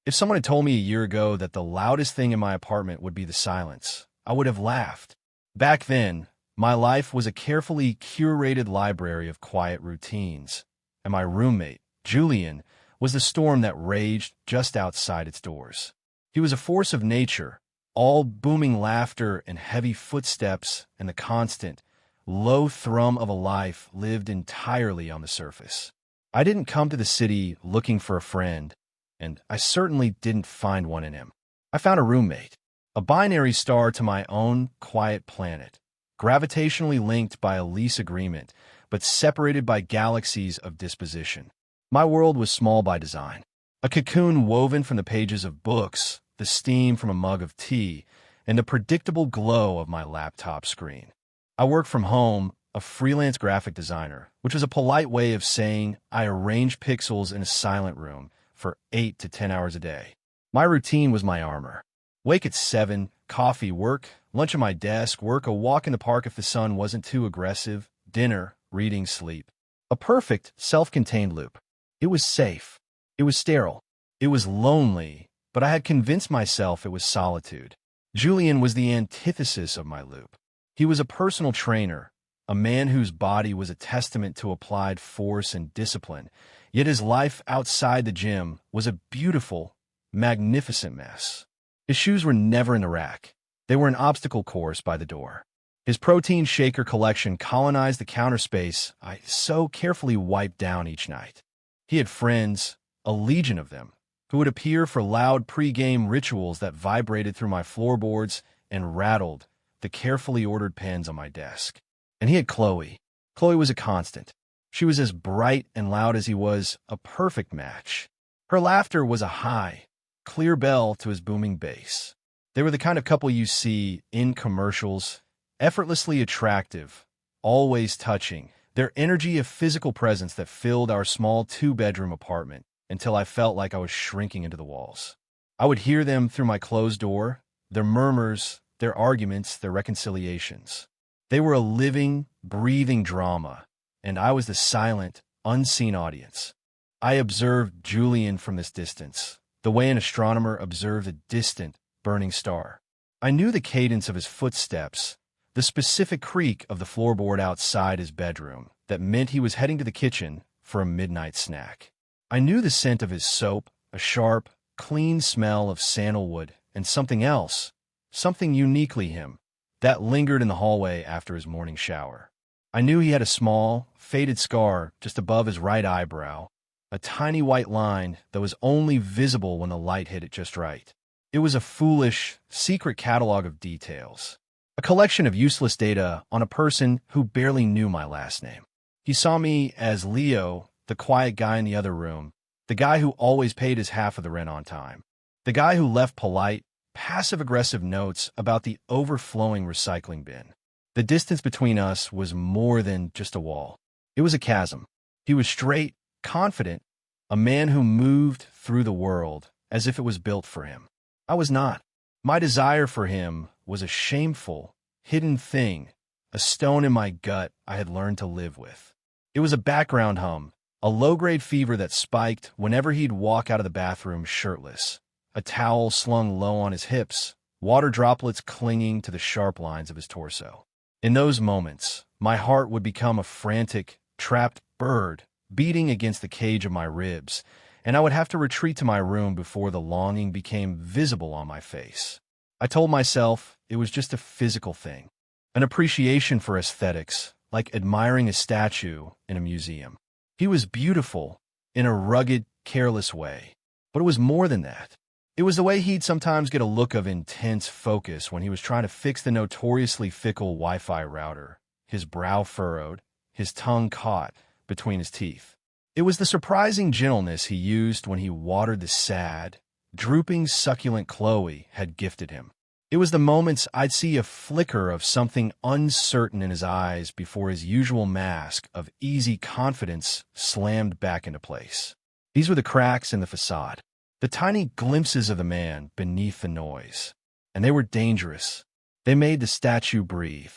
If someone had told me a year ago that the loudest thing in my apartment would be the silence, I would have laughed. Back then, my life was a carefully curated library of quiet routines, and my roommate, Julian, was the storm that raged just outside its doors. He was a force of nature, all booming laughter and heavy footsteps and the constant, low thrum of a life lived entirely on the surface. I didn't come to the city looking for a friend, and I certainly didn't find one in him. I found a roommate, a binary star to my own quiet planet, gravitationally linked by a lease agreement, but separated by galaxies of disposition. My world was small by design, a cocoon woven from the pages of books, the steam from a mug of tea, and the predictable glow of my laptop screen. I work from home, a freelance graphic designer, which was a polite way of saying I arrange pixels in a silent room for 8 to 10 hours a day. My routine was my armor. Wake at 7, coffee, work, lunch at my desk, work, a walk in the park if the sun wasn't too aggressive, dinner, reading, sleep. A perfect, self-contained loop. It was safe. It was sterile. It was lonely, but I had convinced myself it was solitude. Julian was the antithesis of my loop. He was a personal trainer, a man whose body was a testament to applied force and discipline, yet his life outside the gym was a beautiful, magnificent mess. His shoes were never in the rack. They were an obstacle course by the door. His protein shaker collection colonized the counter space I so carefully wiped down each night. He had friends, a legion of them, who would appear for loud pre-game rituals that vibrated through my floorboards and rattled the carefully ordered pens on my desk. And he had Chloe. Chloe was a constant. She was as bright and loud as he was, a perfect match. Her laughter was a high, clear bell to his booming bass. They were the kind of couple you see in commercials, effortlessly attractive, always touching, their energy of physical presence that filled our small 2-bedroom apartment until I felt like I was shrinking into the walls. I would hear them through my closed door, their murmurs, their arguments, their reconciliations. They were a living, breathing drama, and I was the silent, unseen audience. I observed Julian from this distance, the way an astronomer observed a distant, burning star. I knew the cadence of his footsteps, the specific creak of the floorboard outside his bedroom that meant he was heading to the kitchen for a midnight snack. I knew the scent of his soap, a sharp, clean smell of sandalwood, and something else, something uniquely him, that lingered in the hallway after his morning shower. I knew he had a small, faded scar just above his right eyebrow, a tiny white line that was only visible when the light hit it just right. It was a foolish, secret catalog of details, a collection of useless data on a person who barely knew my last name. He saw me as Leo, the quiet guy in the other room, the guy who always paid his half of the rent on time, the guy who left polite, passive-aggressive notes about the overflowing recycling bin. The distance between us was more than just a wall. It was a chasm. He was straight, confident, a man who moved through the world as if it was built for him. I was not. My desire for him was a shameful, hidden thing, a stone in my gut I had learned to live with. It was a background hum, a low-grade fever that spiked whenever he'd walk out of the bathroom shirtless, a towel slung low on his hips, water droplets clinging to the sharp lines of his torso. In those moments, my heart would become a frantic, trapped bird beating against the cage of my ribs, and I would have to retreat to my room before the longing became visible on my face. I told myself it was just a physical thing, an appreciation for aesthetics, like admiring a statue in a museum. He was beautiful in a rugged, careless way, but it was more than that. It was the way he'd sometimes get a look of intense focus when he was trying to fix the notoriously fickle Wi-Fi router, his brow furrowed, his tongue caught between his teeth. It was the surprising gentleness he used when he watered the sad, drooping, succulent Chloe had gifted him. It was the moments I'd see a flicker of something uncertain in his eyes before his usual mask of easy confidence slammed back into place. These were the cracks in the facade, the tiny glimpses of the man beneath the noise. And they were dangerous. They made the statue breathe.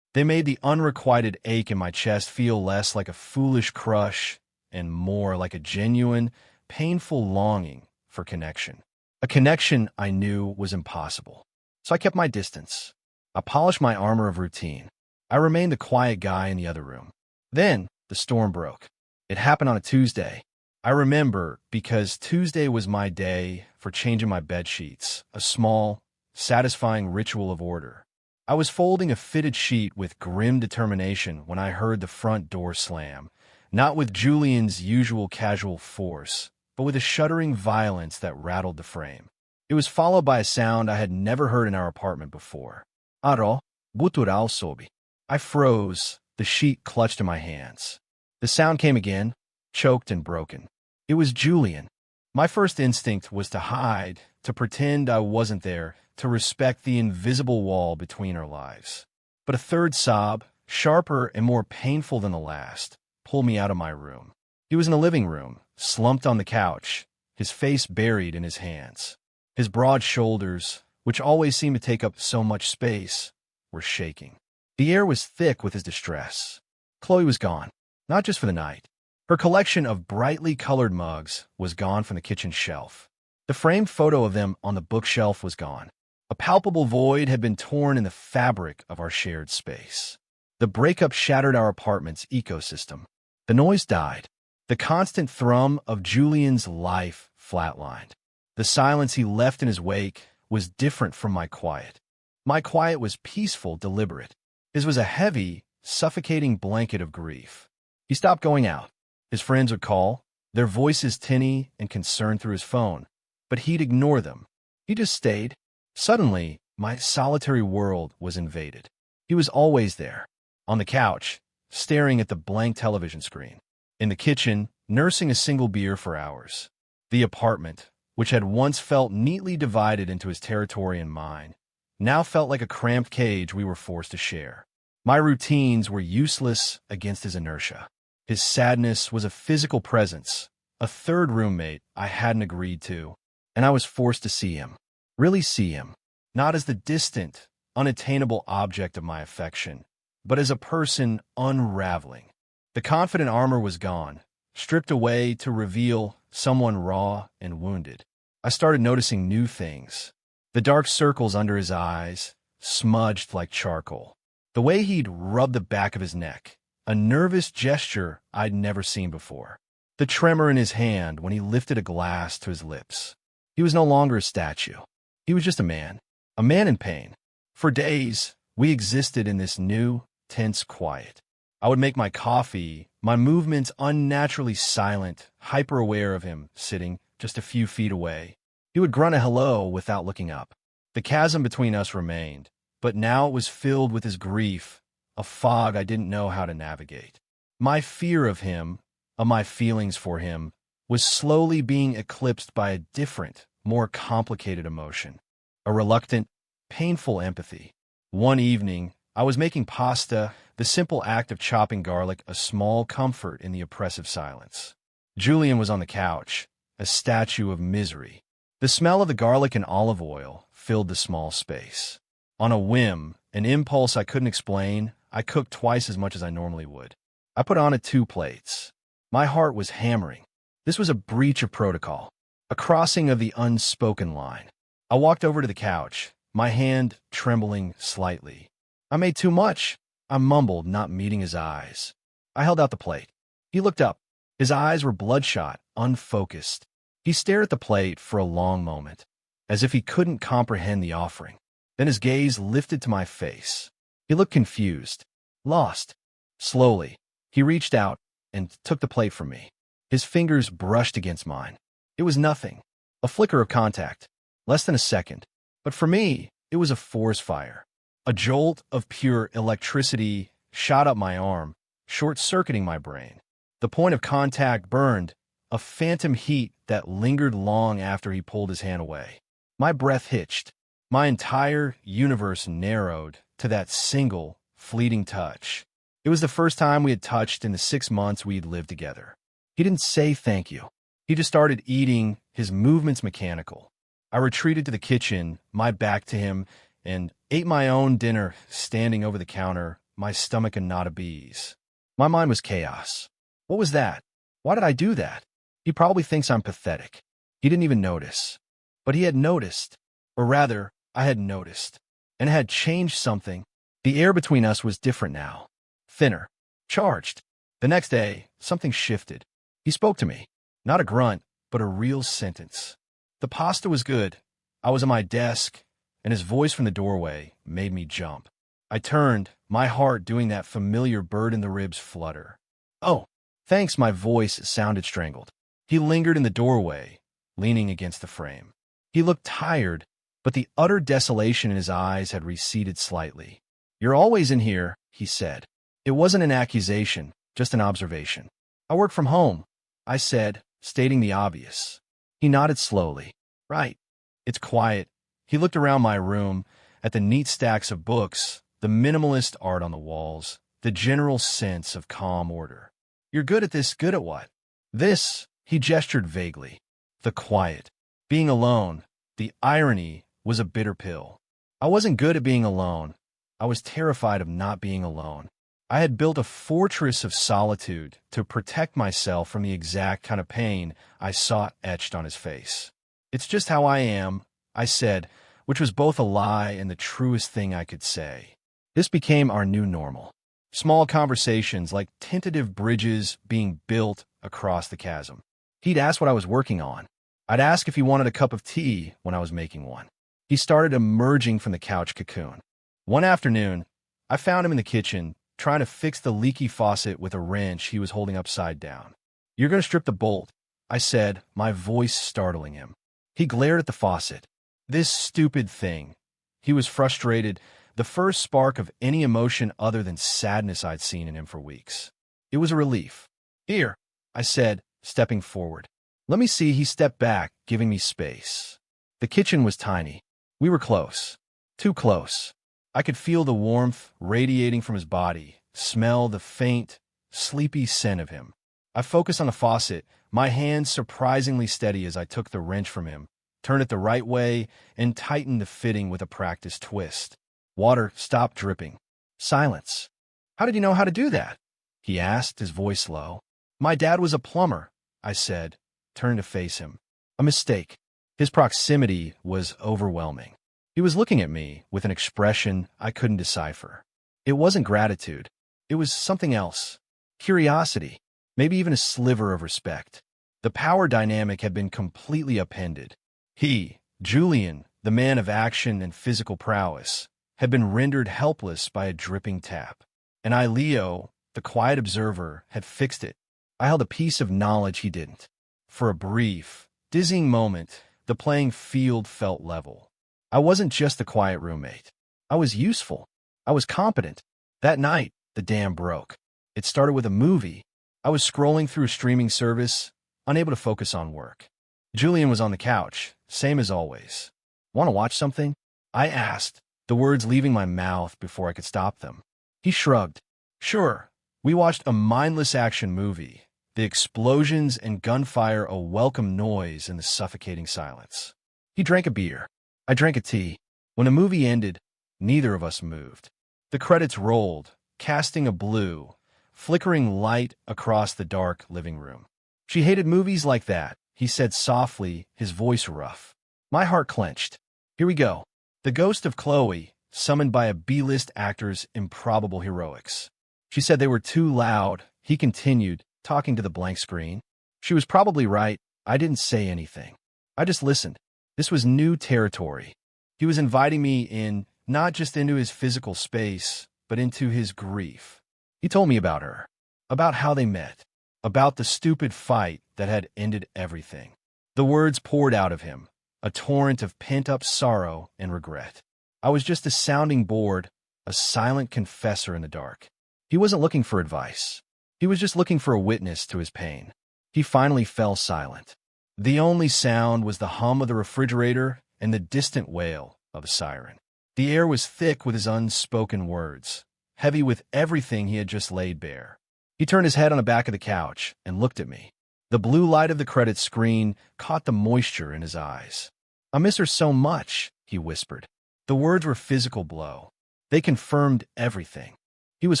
They made the unrequited ache in my chest feel less like a foolish crush and more like a genuine, painful longing for connection. A connection I knew was impossible. So I kept my distance. I polished my armor of routine. I remained the quiet guy in the other room. Then, the storm broke. It happened on a Tuesday. I remember because Tuesday was my day for changing my bed sheets, a small, satisfying ritual of order. I was folding a fitted sheet with grim determination when I heard the front door slam, not with Julian's usual casual force, but with a shuddering violence that rattled the frame. It was followed by a sound I had never heard in our apartment before. Aro, gutural sobi. I froze, the sheet clutched in my hands. The sound came again, choked and broken. It was Julian. My first instinct was to hide, to pretend I wasn't there, to respect the invisible wall between our lives. But a third sob, sharper and more painful than the last, pulled me out of my room. He was in the living room, slumped on the couch, his face buried in his hands. His broad shoulders, which always seemed to take up so much space, were shaking. The air was thick with his distress. Chloe was gone, not just for the night. Her collection of brightly colored mugs was gone from the kitchen shelf. The framed photo of them on the bookshelf was gone. A palpable void had been torn in the fabric of our shared space. The breakup shattered our apartment's ecosystem. The noise died. The constant thrum of Julian's life flatlined. The silence he left in his wake was different from my quiet. My quiet was peaceful, deliberate. His was a heavy, suffocating blanket of grief. He stopped going out. His friends would call, their voices tinny and concerned through his phone, but he'd ignore them. He just stayed. Suddenly, my solitary world was invaded. He was always there, on the couch, staring at the blank television screen. In the kitchen, nursing a single beer for hours. The apartment, which had once felt neatly divided into his territory and mine, now felt like a cramped cage we were forced to share. My routines were useless against his inertia. His sadness was a physical presence, a third roommate I hadn't agreed to, and I was forced to see him, really see him, not as the distant, unattainable object of my affection, but as a person unraveling. The confident armor was gone, stripped away to reveal someone raw and wounded. I started noticing new things. The dark circles under his eyes, smudged like charcoal. The way he'd rub the back of his neck, a nervous gesture I'd never seen before. The tremor in his hand when he lifted a glass to his lips. He was no longer a statue. He was just a man in pain. For days, we existed in this new, tense quiet. I would make my coffee, my movements unnaturally silent, hyper-aware of him sitting just a few feet away. He would grunt a hello without looking up. The chasm between us remained, but now it was filled with his grief, a fog I didn't know how to navigate. My fear of him, of my feelings for him, was slowly being eclipsed by a different, more complicated emotion. A reluctant, painful empathy. One evening, I was making pasta, the simple act of chopping garlic a small comfort in the oppressive silence. Julian was on the couch, a statue of misery. The smell of the garlic and olive oil filled the small space. On a whim, an impulse I couldn't explain, I cooked twice as much as I normally would. I put on 2 plates. My heart was hammering. This was a breach of protocol, a crossing of the unspoken line. I walked over to the couch, my hand trembling slightly. I made too much, I mumbled, not meeting his eyes. I held out the plate. He looked up. His eyes were bloodshot, unfocused. He stared at the plate for a long moment, as if he couldn't comprehend the offering. Then his gaze lifted to my face. He looked confused, lost. Slowly, he reached out and took the plate from me. His fingers brushed against mine. It was nothing, a flicker of contact, less than a second. But for me, it was a forest fire. A jolt of pure electricity shot up my arm, short-circuiting my brain. The point of contact burned, a phantom heat that lingered long after he pulled his hand away. My breath hitched. My entire universe narrowed to that single, fleeting touch. It was the first time we had touched in the 6 months we'd lived together. He didn't say thank you. He just started eating, his movements mechanical. I retreated to the kitchen, my back to him, and ate my own dinner, standing over the counter, my stomach a knot of bees. My mind was chaos. What was that? Why did I do that? He probably thinks I'm pathetic. He didn't even notice. But he had noticed, or rather, I had noticed, and it had changed something. The air between us was different now, thinner, charged. The next day, something shifted. He spoke to me, not a grunt, but a real sentence. The pasta was good. I was at my desk, and his voice from the doorway made me jump. I turned, my heart doing that familiar bird in the ribs flutter. "Oh, thanks," my voice sounded strangled. He lingered in the doorway, leaning against the frame. He looked tired, but the utter desolation in his eyes had receded slightly. "You're always in here," he said. It wasn't an accusation, just an observation. "I work from home," I said, stating the obvious. He nodded slowly. "Right. It's quiet." He looked around my room, at the neat stacks of books, the minimalist art on the walls, the general sense of calm order. "You're good at this." "Good at what?" "This," he gestured vaguely. The quiet. Being alone. The irony was a bitter pill. I wasn't good at being alone. I was terrified of not being alone. I had built a fortress of solitude to protect myself from the exact kind of pain I saw etched on his face. "It's just how I am," I said, which was both a lie and the truest thing I could say. This became our new normal. Small conversations like tentative bridges being built across the chasm. He'd ask what I was working on. I'd ask if he wanted a cup of tea when I was making one. He started emerging from the couch cocoon. One afternoon, I found him in the kitchen, trying to fix the leaky faucet with a wrench he was holding upside down. "You're going to strip the bolt," I said, my voice startling him. He glared at the faucet. This stupid thing. He was frustrated, the first spark of any emotion other than sadness I'd seen in him for weeks. It was a relief. "Here," I said, stepping forward. "Let me see." He stepped back, giving me space. The kitchen was tiny. We were close. Too close. I could feel the warmth radiating from his body, smell the faint, sleepy scent of him. I focused on the faucet, my hands surprisingly steady as I took the wrench from him, turned it the right way, and tightened the fitting with a practiced twist. Water stopped dripping. Silence. "How did you know how to do that?" he asked, his voice low. "My dad was a plumber," I said, turned to face him. A mistake. His proximity was overwhelming. He was looking at me with an expression I couldn't decipher. It wasn't gratitude. It was something else. Curiosity. Maybe even a sliver of respect. The power dynamic had been completely upended. He, Julian, the man of action and physical prowess, had been rendered helpless by a dripping tap. And I, Leo, the quiet observer, had fixed it. I held a piece of knowledge he didn't. For a brief, dizzying moment, the playing field felt level. I wasn't just the quiet roommate. I was useful. I was competent. That night, the dam broke. It started with a movie. I was scrolling through a streaming service, unable to focus on work. Julian was on the couch, same as always. "Want to watch something?" I asked, the words leaving my mouth before I could stop them. He shrugged. "Sure." We watched a mindless action movie, the explosions and gunfire a welcome noise in the suffocating silence. He drank a beer. I drank a tea. When the movie ended, neither of us moved. The credits rolled, casting a blue, flickering light across the dark living room. "She hated movies like that," he said softly, his voice rough. My heart clenched. Here we go. The ghost of Chloe, summoned by a B-list actor's improbable heroics. "She said they were too loud," he continued, talking to the blank screen. "She was probably right. I didn't say anything. I just listened." This was new territory. He was inviting me in, not just into his physical space, but into his grief. He told me about her, about how they met, about the stupid fight that had ended everything. The words poured out of him, a torrent of pent-up sorrow and regret. I was just a sounding board, a silent confessor in the dark. He wasn't looking for advice. He was just looking for a witness to his pain. He finally fell silent. The only sound was the hum of the refrigerator and the distant wail of a siren. The air was thick with his unspoken words, heavy with everything he had just laid bare. He turned his head on the back of the couch and looked at me. The blue light of the credit screen caught the moisture in his eyes. "I miss her so much," he whispered. The words were physical blow. They confirmed everything. He was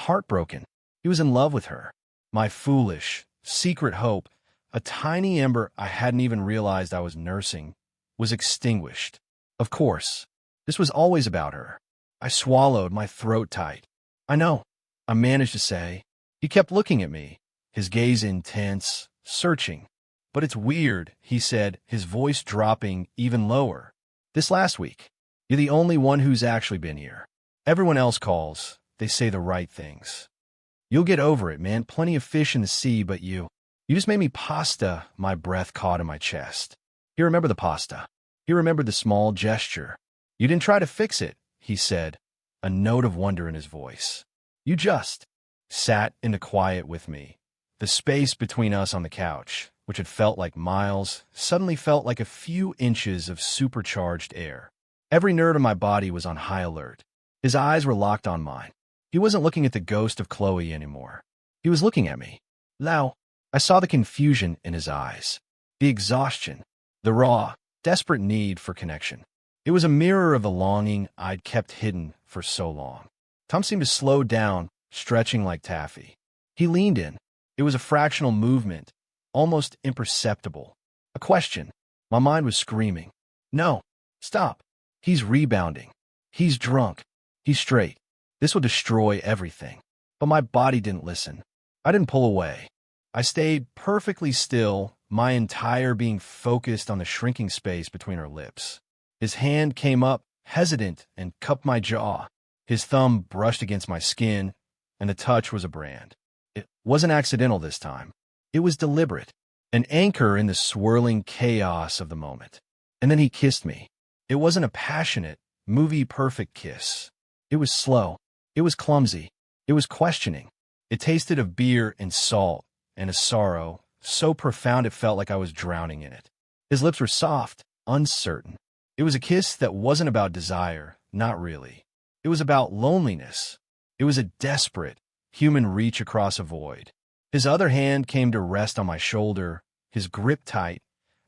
heartbroken. He was in love with her. My foolish, secret hope, a tiny ember I hadn't even realized I was nursing, was extinguished. Of course, this was always about her. I swallowed, my throat tight. I know, I managed to say. He kept looking at me, his gaze intense, searching. But it's weird, he said, his voice dropping even lower. This last week, you're the only one who's actually been here. Everyone else calls, they say the right things. You'll get over it, man. Plenty of fish in the sea, but you just made me pasta. My breath caught in my chest. He remembered the pasta. He remembered the small gesture. You didn't try to fix it, he said, a note of wonder in his voice. You just sat in the quiet with me. The space between us on the couch, which had felt like miles, suddenly felt like a few inches of supercharged air. Every nerve in my body was on high alert. His eyes were locked on mine. He wasn't looking at the ghost of Chloe anymore. He was looking at me. Now, I saw the confusion in his eyes, the exhaustion, the raw, desperate need for connection. It was a mirror of the longing I'd kept hidden for so long. Tom seemed to slow down, stretching like taffy. He leaned in. It was a fractional movement, almost imperceptible. A question. My mind was screaming. No, stop. He's rebounding. He's drunk. He's straight. This will destroy everything. But my body didn't listen. I didn't pull away. I stayed perfectly still, my entire being focused on the shrinking space between our lips. His hand came up, hesitant, and cupped my jaw. His thumb brushed against my skin, and the touch was a brand. It wasn't accidental this time. It was deliberate, an anchor in the swirling chaos of the moment. And then he kissed me. It wasn't a passionate, movie-perfect kiss. It was slow. It was clumsy. It was questioning. It tasted of beer and salt and a sorrow so profound it felt like I was drowning in it. His lips were soft, uncertain. It was a kiss that wasn't about desire, not really. It was about loneliness. It was a desperate, human reach across a void. His other hand came to rest on my shoulder, his grip tight,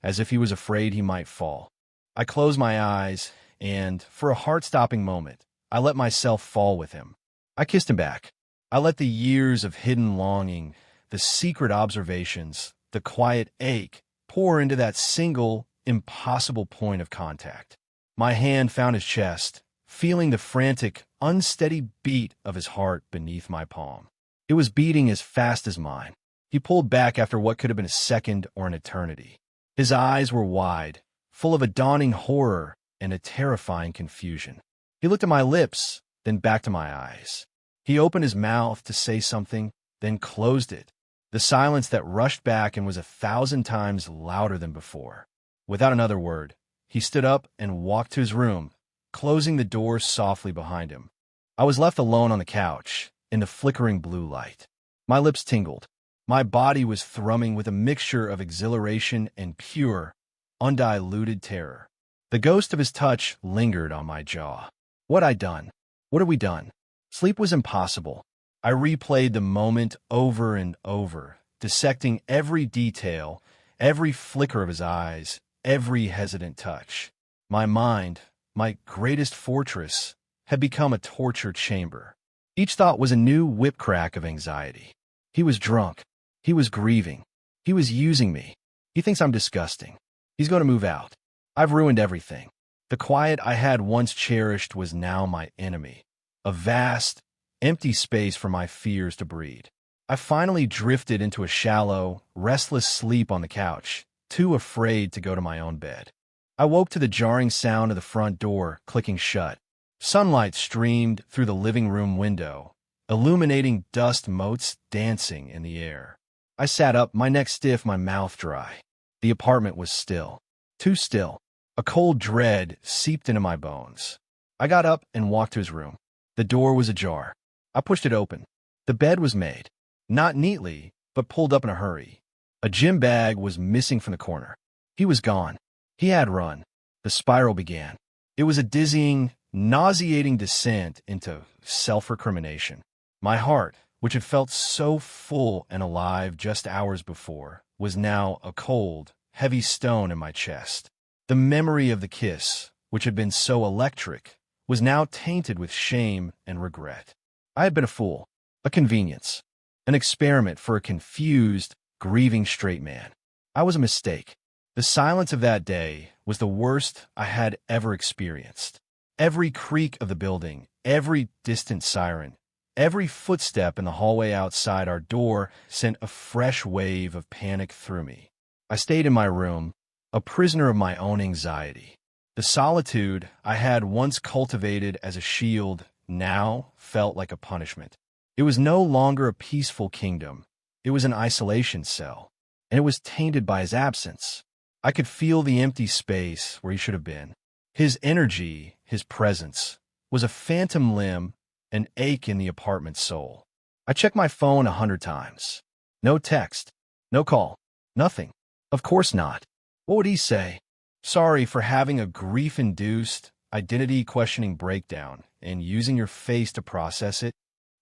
as if he was afraid he might fall. I closed my eyes, and, for a heart-stopping moment, I let myself fall with him. I kissed him back. I let the years of hidden longing, the secret observations, the quiet ache, pour into that single, impossible point of contact. My hand found his chest, feeling the frantic, unsteady beat of his heart beneath my palm. It was beating as fast as mine. He pulled back after what could have been a second or an eternity. His eyes were wide, full of a dawning horror and a terrifying confusion. He looked at my lips, then back to my eyes. He opened his mouth to say something, then closed it. The silence that rushed back and was 1,000 times louder than before. Without another word, he stood up and walked to his room, closing the door softly behind him. I was left alone on the couch, in the flickering blue light. My lips tingled. My body was thrumming with a mixture of exhilaration and pure, undiluted terror. The ghost of his touch lingered on my jaw. What I'd done? What had we done? Sleep was impossible. I replayed the moment over and over, dissecting every detail, every flicker of his eyes, every hesitant touch. My mind, my greatest fortress, had become a torture chamber. Each thought was a new whip crack of anxiety. He was drunk. He was grieving. He was using me. He thinks I'm disgusting. He's going to move out. I've ruined everything. The quiet I had once cherished was now my enemy. A vast, empty space for my fears to breed. I finally drifted into a shallow, restless sleep on the couch, too afraid to go to my own bed. I woke to the jarring sound of the front door clicking shut. Sunlight streamed through the living room window, illuminating dust motes dancing in the air. I sat up, my neck stiff, my mouth dry. The apartment was still. Too still. A cold dread seeped into my bones. I got up and walked to his room. The door was ajar. I pushed it open. The bed was made. Not neatly, but pulled up in a hurry. A gym bag was missing from the corner. He was gone. He had run. The spiral began. It was a dizzying, nauseating descent into self-recrimination. My heart, which had felt so full and alive just hours before, was now a cold, heavy stone in my chest. The memory of the kiss, which had been so electric, was now tainted with shame and regret. I had been a fool, a convenience, an experiment for a confused, grieving straight man. I was a mistake. The silence of that day was the worst I had ever experienced. Every creak of the building, every distant siren, every footstep in the hallway outside our door sent a fresh wave of panic through me. I stayed in my room, a prisoner of my own anxiety. The solitude I had once cultivated as a shield now felt like a punishment. It was no longer a peaceful kingdom. It was an isolation cell, and it was tainted by his absence. I could feel the empty space where he should have been. His energy, his presence, was a phantom limb, an ache in the apartment's soul. I checked my phone 100 times. No text, no call, nothing. Of course not. What would he say? Sorry for having a grief-induced, identity-questioning breakdown and using your face to process it.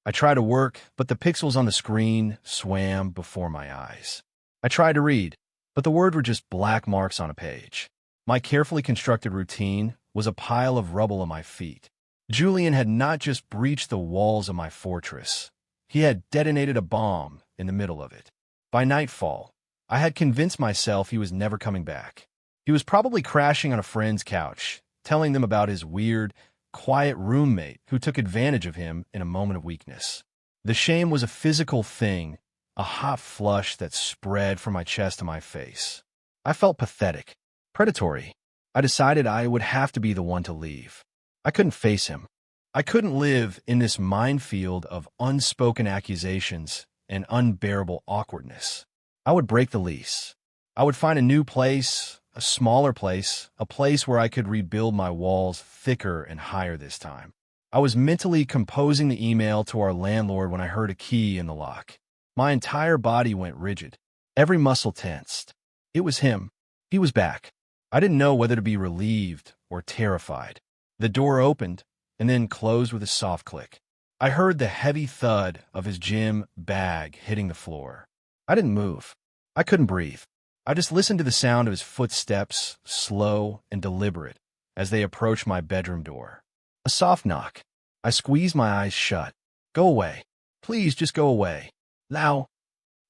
I tried to work, but the pixels on the screen swam before my eyes. I tried to read, but the words were just black marks on a page. My carefully constructed routine was a pile of rubble at my feet. Julian had not just breached the walls of my fortress. He had detonated a bomb in the middle of it. By nightfall, I had convinced myself he was never coming back. He was probably crashing on a friend's couch, telling them about his weird, quiet roommate who took advantage of him in a moment of weakness. The shame was a physical thing, a hot flush that spread from my chest to my face. I felt pathetic, predatory. I decided I would have to be the one to leave. I couldn't face him. I couldn't live in this minefield of unspoken accusations and unbearable awkwardness. I would break the lease. I would find a new place, a smaller place, a place where I could rebuild my walls thicker and higher this time. I was mentally composing the email to our landlord when I heard a key in the lock. My entire body went rigid. Every muscle tensed. It was him. He was back. I didn't know whether to be relieved or terrified. The door opened and then closed with a soft click. I heard the heavy thud of his gym bag hitting the floor. I didn't move. I couldn't breathe. I just listened to the sound of his footsteps, slow and deliberate, as they approached my bedroom door. A soft knock. I squeezed my eyes shut. Go away. Please just go away. Now.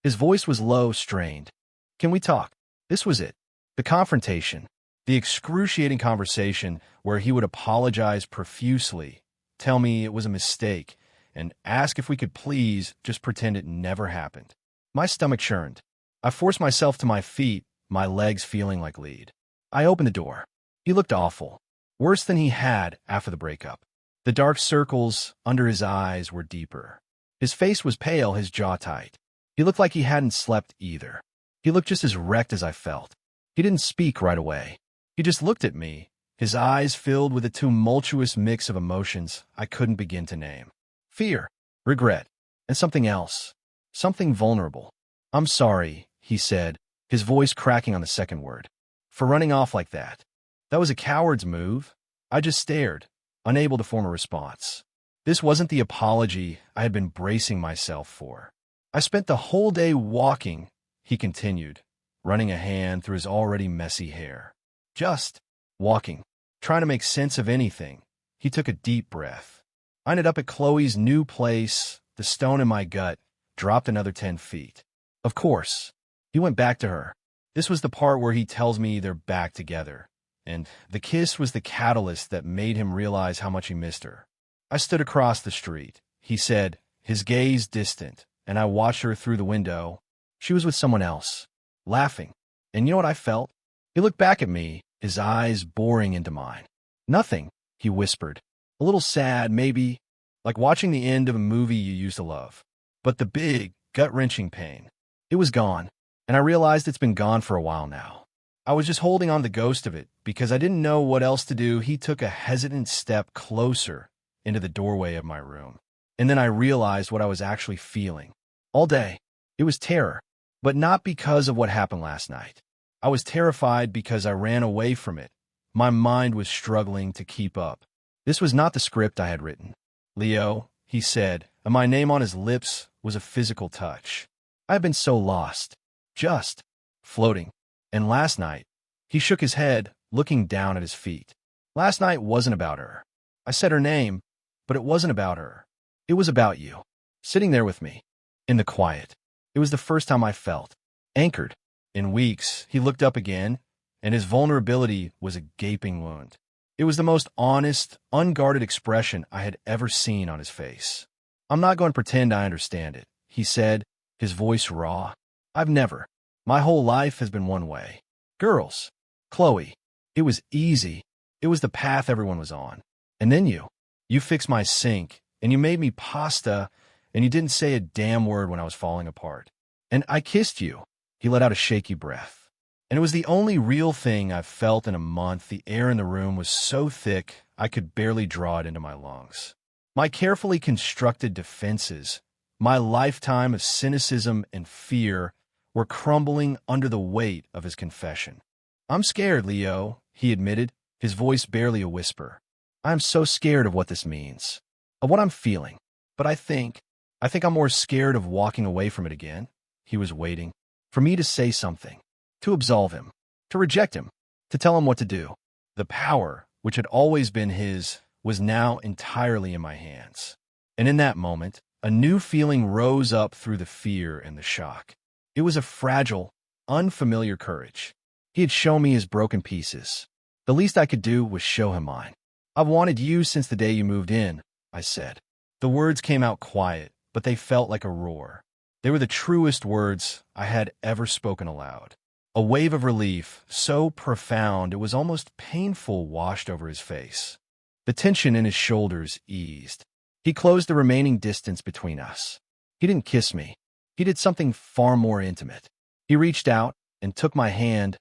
His voice was low, strained. Can we talk? This was it. The confrontation. The excruciating conversation where he would apologize profusely, tell me it was a mistake, and ask if we could please just pretend it never happened. My stomach churned. I forced myself to my feet, my legs feeling like lead. I opened the door. He looked awful. Worse than he had after the breakup. The dark circles under his eyes were deeper. His face was pale, his jaw tight. He looked like he hadn't slept either. He looked just as wrecked as I felt. He didn't speak right away. He just looked at me, his eyes filled with a tumultuous mix of emotions I couldn't begin to name. Fear, regret, and something else. Something vulnerable. I'm sorry, he said, his voice cracking on the second word. For running off like that. That was a coward's move. I just stared, unable to form a response. This wasn't the apology I had been bracing myself for. I spent the whole day walking, he continued, running a hand through his already messy hair. Just walking, trying to make sense of anything. He took a deep breath. I ended up at Chloe's new place. The stone in my gut dropped another 10 feet. Of course, he went back to her. This was the part where he tells me they're back together, and the kiss was the catalyst that made him realize how much he missed her. I stood across the street, he said, his gaze distant, and I watched her through the window. She was with someone else, laughing. And you know what I felt? He looked back at me, his eyes boring into mine. Nothing, he whispered. A little sad, maybe, like watching the end of a movie you used to love. But the big, gut-wrenching pain, it was gone, and I realized it's been gone for a while now. I was just holding on the ghost of it because I didn't know what else to do. He took a hesitant step closer into the doorway of my room. And then I realized what I was actually feeling. All day, it was terror, but not because of what happened last night. I was terrified because I ran away from it. My mind was struggling to keep up. This was not the script I had written. Leo, he said, and my name on his lips was a physical touch. I had been so lost, just floating. And last night, he shook his head, looking down at his feet. Last night wasn't about her. I said her name, but it wasn't about her. It was about you, sitting there with me, in the quiet. It was the first time I felt anchored. In weeks, he looked up again, and his vulnerability was a gaping wound. It was the most honest, unguarded expression I had ever seen on his face. "I'm not going to pretend I understand it," he said, his voice raw. "I've never. My whole life has been one way. Girls. Chloe. It was easy. It was the path everyone was on. And then you. You fixed my sink, and you made me pasta, and you didn't say a damn word when I was falling apart. And I kissed you." He let out a shaky breath. "And it was the only real thing I've felt in a month. The air in the room was so thick, I could barely draw it into my lungs. My carefully constructed defenses, my lifetime of cynicism and fear, were crumbling under the weight of his confession. "I'm scared, Leo," he admitted, his voice barely a whisper. "I'm so scared of what this means, of what I'm feeling. But I think I'm more scared of walking away from it again." He was waiting for me to say something, to absolve him, to reject him, to tell him what to do. The power, which had always been his, was now entirely in my hands. And in that moment, a new feeling rose up through the fear and the shock. It was a fragile, unfamiliar courage. He had shown me his broken pieces. The least I could do was show him mine. "I've wanted you since the day you moved in," I said. The words came out quiet, but they felt like a roar. They were the truest words I had ever spoken aloud. A wave of relief, so profound it was almost painful, washed over his face. The tension in his shoulders eased. He closed the remaining distance between us. He didn't kiss me. He did something far more intimate. He reached out and took my hand,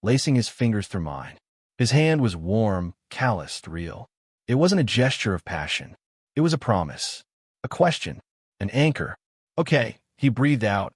lacing his fingers through mine. His hand was warm, calloused, real. It wasn't a gesture of passion. It was a promise, a question, an anchor. "Okay," he breathed out,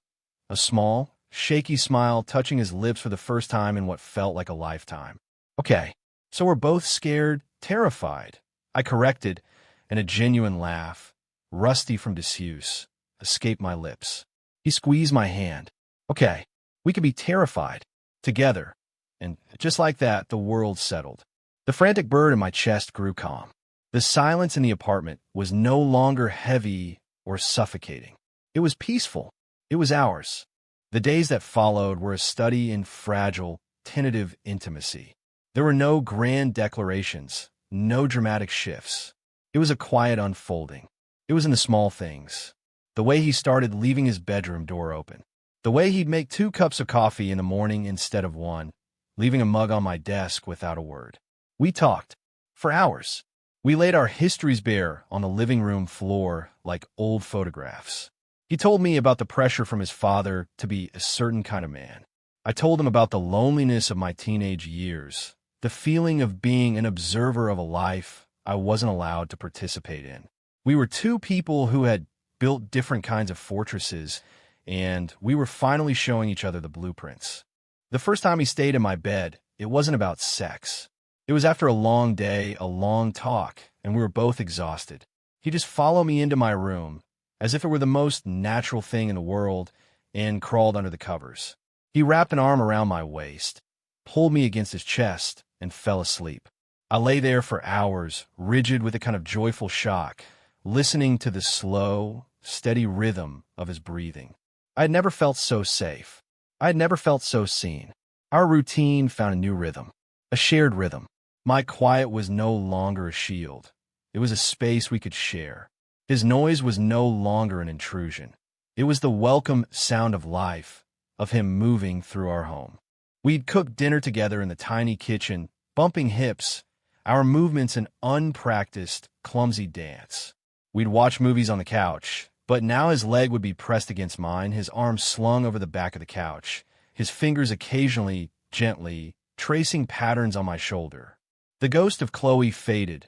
a small, shaky smile touching his lips for the first time in what felt like a lifetime. "Okay, so we're both scared, terrified," I corrected, and a genuine laugh, rusty from disuse, escaped my lips. He squeezed my hand. "Okay, we could be terrified, together." And just like that, the world settled. The frantic bird in my chest grew calm. The silence in the apartment was no longer heavy or suffocating. It was peaceful. It was ours. The days that followed were a study in fragile, tentative intimacy. There were no grand declarations, no dramatic shifts. It was a quiet unfolding. It was in the small things. The way he started leaving his bedroom door open. The way he'd make 2 cups of coffee in the morning instead of 1, leaving a mug on my desk without a word. We talked. For hours. We laid our histories bare on the living room floor like old photographs. He told me about the pressure from his father to be a certain kind of man. I told him about the loneliness of my teenage years, the feeling of being an observer of a life I wasn't allowed to participate in. We were 2 people who had built different kinds of fortresses, and we were finally showing each other the blueprints. The first time he stayed in my bed, it wasn't about sex. It was after a long day, a long talk, and we were both exhausted. He just followed me into my room, as if it were the most natural thing in the world, and crawled under the covers. He wrapped an arm around my waist, pulled me against his chest, and fell asleep. I lay there for hours, rigid with a kind of joyful shock, listening to the slow, steady rhythm of his breathing. I had never felt so safe. I had never felt so seen. Our routine found a new rhythm, a shared rhythm. My quiet was no longer a shield. It was a space we could share. His noise was no longer an intrusion. It was the welcome sound of life, of him moving through our home. We'd cook dinner together in the tiny kitchen, bumping hips, our movements an unpracticed, clumsy dance. We'd watch movies on the couch, but now his leg would be pressed against mine, his arm slung over the back of the couch, his fingers occasionally, gently, tracing patterns on my shoulder. The ghost of Chloe faded,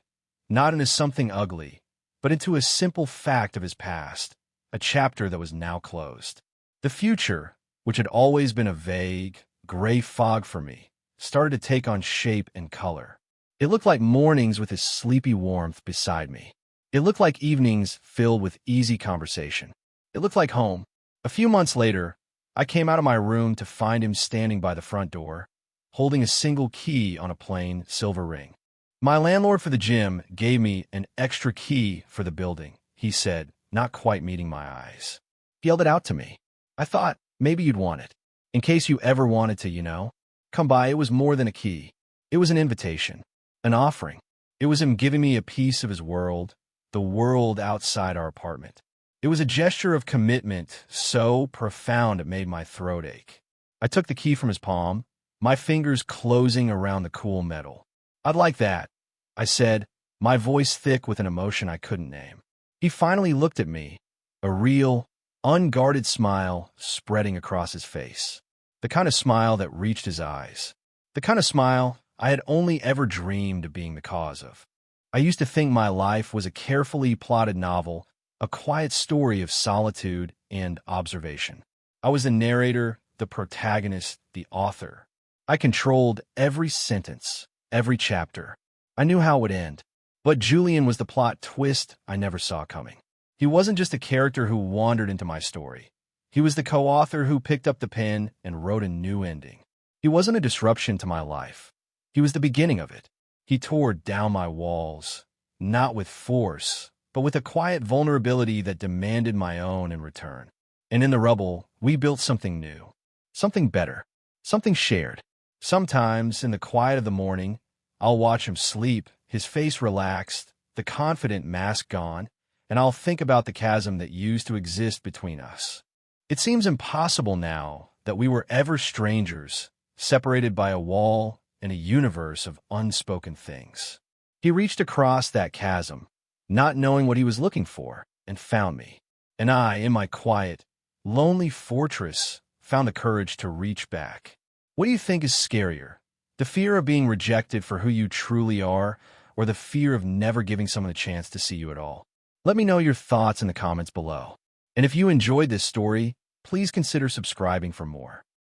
not into something ugly, but into a simple fact of his past, a chapter that was now closed. The future, which had always been a vague, gray fog for me, started to take on shape and color. It looked like mornings with his sleepy warmth beside me. It looked like evenings filled with easy conversation. It looked like home. A few months later, I came out of my room to find him standing by the front door, holding a single key on a plain silver ring. "My landlord for the gym gave me an extra key for the building," he said, not quite meeting my eyes. He held it out to me. "I thought maybe you'd want it, in case you ever wanted to, you know." come by, it was more than a key. It was an invitation, an offering. It was him giving me a piece of his world, the world outside our apartment. It was a gesture of commitment so profound it made my throat ache. I took the key from his palm, my fingers closing around the cool metal. "I'd like that," I said, my voice thick with an emotion I couldn't name. He finally looked at me, a real, unguarded smile spreading across his face. The kind of smile that reached his eyes. The kind of smile I had only ever dreamed of being the cause of. I used to think my life was a carefully plotted novel, a quiet story of solitude and observation. I was the narrator, the protagonist, the author. I controlled every sentence, every chapter. I knew how it would end. But Julian was the plot twist I never saw coming. He wasn't just a character who wandered into my story. He was the co-author who picked up the pen and wrote a new ending. He wasn't a disruption to my life. He was the beginning of it. He tore down my walls, not with force, but with a quiet vulnerability that demanded my own in return. And in the rubble, we built something new, something better, something shared. Sometimes, in the quiet of the morning, I'll watch him sleep, his face relaxed, the confident mask gone, and I'll think about the chasm that used to exist between us. It seems impossible now that we were ever strangers, separated by a wall and a universe of unspoken things. He reached across that chasm, not knowing what he was looking for, and found me. And I, in my quiet, lonely fortress, found the courage to reach back. What do you think is scarier? The fear of being rejected for who you truly are, or the fear of never giving someone a chance to see you at all? Let me know your thoughts in the comments below. And if you enjoyed this story, please consider subscribing for more.